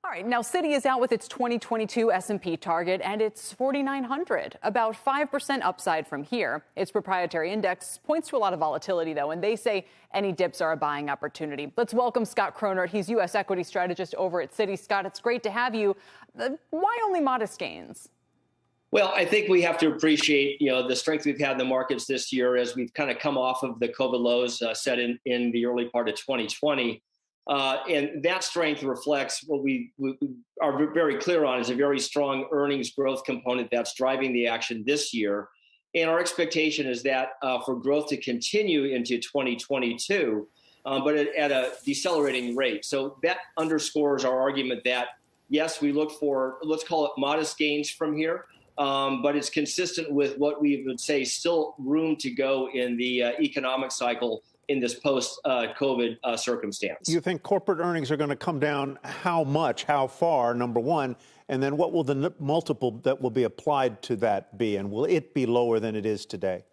All right, now Citi is out with its 2022 S&P target, and it's 4,900, about 5% upside from here. Its proprietary index points to a lot of volatility, though, and they say any dips are a buying opportunity. Let's welcome Scott Cronert. He's U.S. equity strategist over at Citi. Scott, it's great to have you. Why only modest gains? Well, I think we have to appreciate, the strength we've had in the markets this year as we've kind of come off of the COVID lows set in the early part of 2020. And that strength reflects what we are very clear on is a very strong earnings growth component that's driving the action this year. And our expectation is that for growth to continue into 2022, but at a decelerating rate. So that underscores our argument that, yes, we look for, let's call it modest gains from here. But it's consistent with what we would say still room to go in the economic cycle in this post-COVID circumstance. You think corporate earnings are going to come down how much, how far, number one, and then what will the multiple that will be applied to that be, and will it be lower than it is today?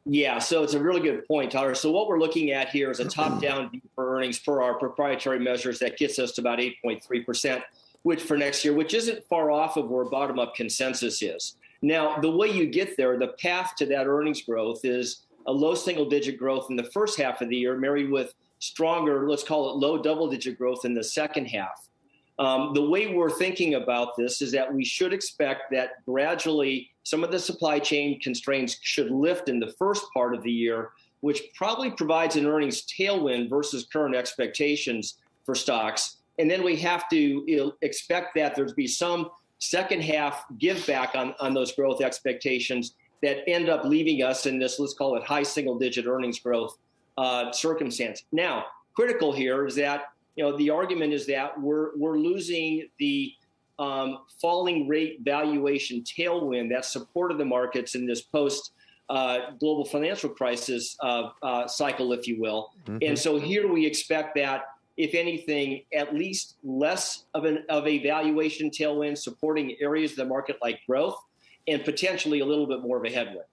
Yeah, so it's a really good point, Tyler. So what we're looking at here is a top-down view for earnings per our proprietary measures that gets us to about 8.3%, which for next year, which isn't far off of where bottom-up consensus is. Now, the way you get there, the path to that earnings growth is a low single-digit growth in the first half of the year, married with stronger, let's call it low double-digit growth in the second half. The way we're thinking about this is that we should expect that gradually some of the supply chain constraints should lift in the first part of the year, which probably provides an earnings tailwind versus current expectations for stocks. And then we have to expect that there's be some second half give back on those growth expectations that end up leaving us in this, let's call it high single digit earnings growth circumstance. Now, critical here is that, the argument is that we're losing the falling rate valuation tailwind that supported the markets in this post global financial crisis cycle, if you will. Mm-hmm. And so here we expect that, if anything, at least less of a valuation tailwind supporting areas of the market like growth, and potentially a little bit more of a headwind.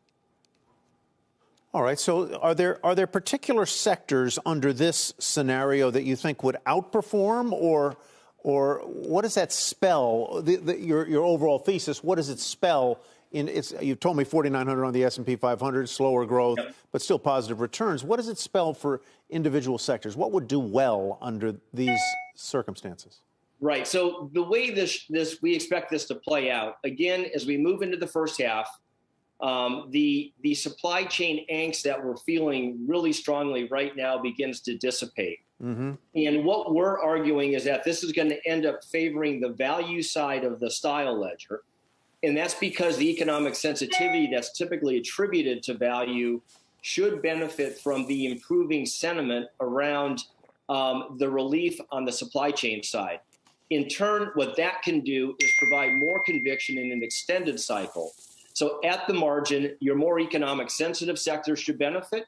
All right. So are there particular sectors under this scenario that you think would outperform, or what does that spell? Your overall thesis, what does it spell? You told me 4,900 on the S&P 500, slower growth, yep, but still positive returns. What does it spell for individual sectors? What would do well under these circumstances? Right. So the way we expect this to play out, again, as we move into the first half, the supply chain angst that we're feeling really strongly right now begins to dissipate. Mm-hmm. And what we're arguing is that this is going to end up favoring the value side of the style ledger. And that's because the economic sensitivity that's typically attributed to value should benefit from the improving sentiment around the relief on the supply chain side. In turn, what that can do is provide more conviction in an extended cycle. So at the margin, your more economic sensitive sectors should benefit.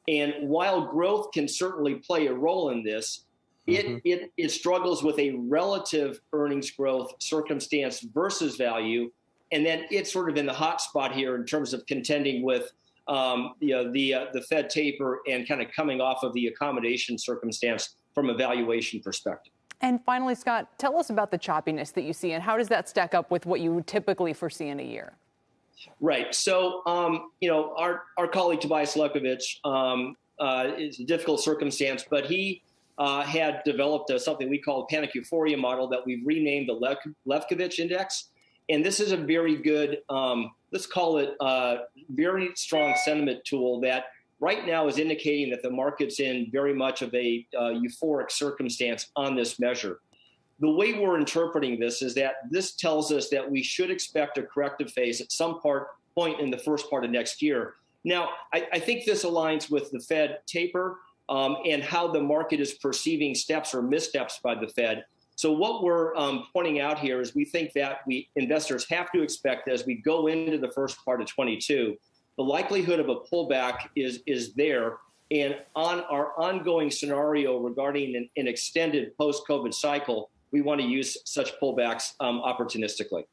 And while growth can certainly play a role in this, mm-hmm, it struggles with a relative earnings growth circumstance versus value. And then it's sort of in the hot spot here in terms of contending with the Fed taper and kind of coming off of the accommodation circumstance from a valuation perspective. And finally, Scott, tell us about the choppiness that you see, and how does that stack up with what you would typically foresee in a year? Right. So, our colleague Tobias Levkovich is a difficult circumstance, but he had developed something we call a panic euphoria model that we've renamed the Levkovich Index. And this is a very good, let's call it a very strong sentiment tool that right now is indicating that the market's in very much of a euphoric circumstance on this measure. The way we're interpreting this is that this tells us that we should expect a corrective phase at some point in the first part of next year. Now, I think this aligns with the Fed taper and how the market is perceiving steps or missteps by the Fed. So what we're pointing out here is we think that investors have to expect as we go into the first part of 22, the likelihood of a pullback is there. And on our ongoing scenario regarding an extended post-COVID cycle, we want to use such pullbacks opportunistically.